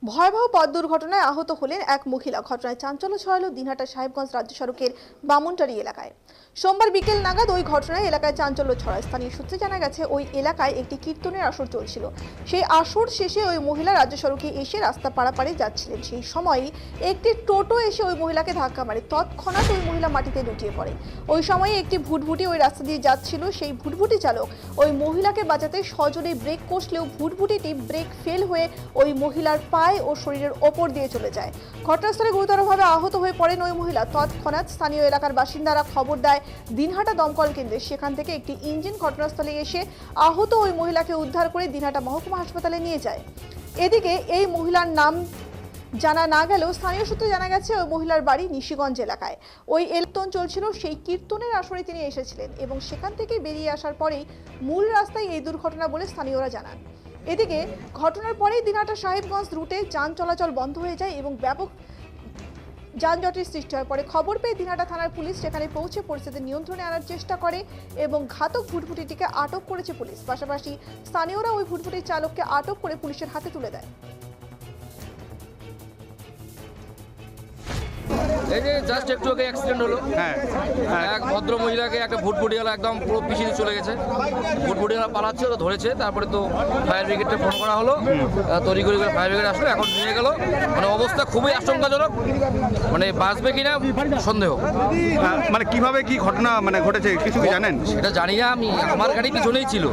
ভয়াবহ পথ দুর্ঘটনায় আহত হলেন এক মহিলা। ঘটনায় চাঞ্চল্য ছড়ালো দিনহাটা সাহেবগঞ্জ রাজ্য সড়কের বামুনটারি এলাকায়। সোমবার বিকেল নাগাদ ওই ঘটনায় এলাকায় চাঞ্চল্য ছড়ায়। স্থানীয় সূত্রে জানা গেছে, ওই এলাকায় একটি কীর্তনের আসর চলছিল। সেই আসর শেষে ওই মহিলা রাজ্য সড়কে এসে রাস্তা পারাপারে যাচ্ছিলেন। সেই সময়ই একটি টোটো এসে ওই মহিলাকে ধাক্কা মারে। তৎক্ষণাৎ ওই মহিলা মাটিতে লুটিয়ে পড়ে। ওই সময়ে একটি ভুটভুটি ওই রাস্তা দিয়ে যাচ্ছিল। সেই ভুটভুটি চালক ওই মহিলাকে বাঁচাতে সজোরে ব্রেক কষলেও ভুটভুটিটি ব্রেক ফেল হয়ে ওই মহিলার পায়ে ও শরীরের ওপর দিয়ে চলে যায়। ঘটনাস্থলে গুরুতরভাবে আহত হয়ে পড়েন ওই মহিলা। তৎক্ষণাৎ স্থানীয় এলাকার বাসিন্দারা খবর দেয় দিনহাটা দমকল কেন্দ্রে। সেখান থেকে একটি ইঞ্জিন ঘটনাস্থলে এসে আহত ওই মহিলাকে উদ্ধার করে দিনহাটা মহকুমা হাসপাতালে নিয়ে যায়। এদিকে এই মহিলার নাম জানা না গেলেও স্থানীয় সূত্রে জানা গেছে, ওই মহিলার বাড়ি নিশিগঞ্জ এলাকায়। ওই কীর্তন চলছিল, সেই কীর্তনের আসরে তিনি এসেছিলেন এবং সেখান থেকে বেরিয়ে আসার পরেই মূল রাস্তায় এই দুর্ঘটনা বলে স্থানীয়রা জানান। এদিকে ঘটনার পরেই দিনহাটা সাহেবগঞ্জ রুটে যান চলাচল বন্ধ হয়ে যায় এবং ব্যাপক যানজটের সৃষ্টি হয়। পরে খবর পেয়ে দিনহাটা থানার পুলিশ সেখানে পৌঁছে পরিস্থিতি নিয়ন্ত্রণে আনার চেষ্টা করে এবং ঘাতক ভুটভুটিটিকে আটক করেছে পুলিশ। পাশাপাশি স্থানীয়রা ওই ভুটভুটির চালককে আটক করে পুলিশের হাতে তুলে দেয়। এই যে জাস্ট একটু আগে অ্যাক্সিডেন্ট হলো। এক ভদ্র মহিলাকে একটা ভুটভুটিওয়ালা একদম পুরো পিছিয়ে চলে গেছে। ভুটভুটিওয়ালা পালাচ্ছে, তো ধরেছে। তারপরে তো ফায়ার ব্রিগেডকে ফোন করা হলো, তৈরি করে ফায়ার ব্রিগেড আসলো, এখন নিয়ে গেল। মানে অবস্থা খুবই আশঙ্কাজনক, মানে বাঁচবে কিনা সন্দেহ। মানে কিভাবে কি ঘটনা মানে ঘটেছে কিছু কি জানেন? সেটা জানি না আমি, আমার গাড়ি পিছনেই ছিল।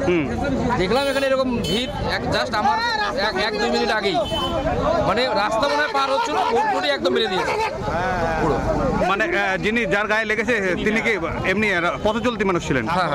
দেখলাম এখানে এরকম ভিড়, জাস্ট আমার 1-2 মিনিট আগেই মানে রাস্তা মনে হয় পার হচ্ছিল, ভুটভুটি একদম মেরে দিয়েছে পুরো। মানে যিনি যার গায়ে লেগেছে তিনি কি এমনি পথ চলতি মানুষ ছিলেন? হ্যাঁ।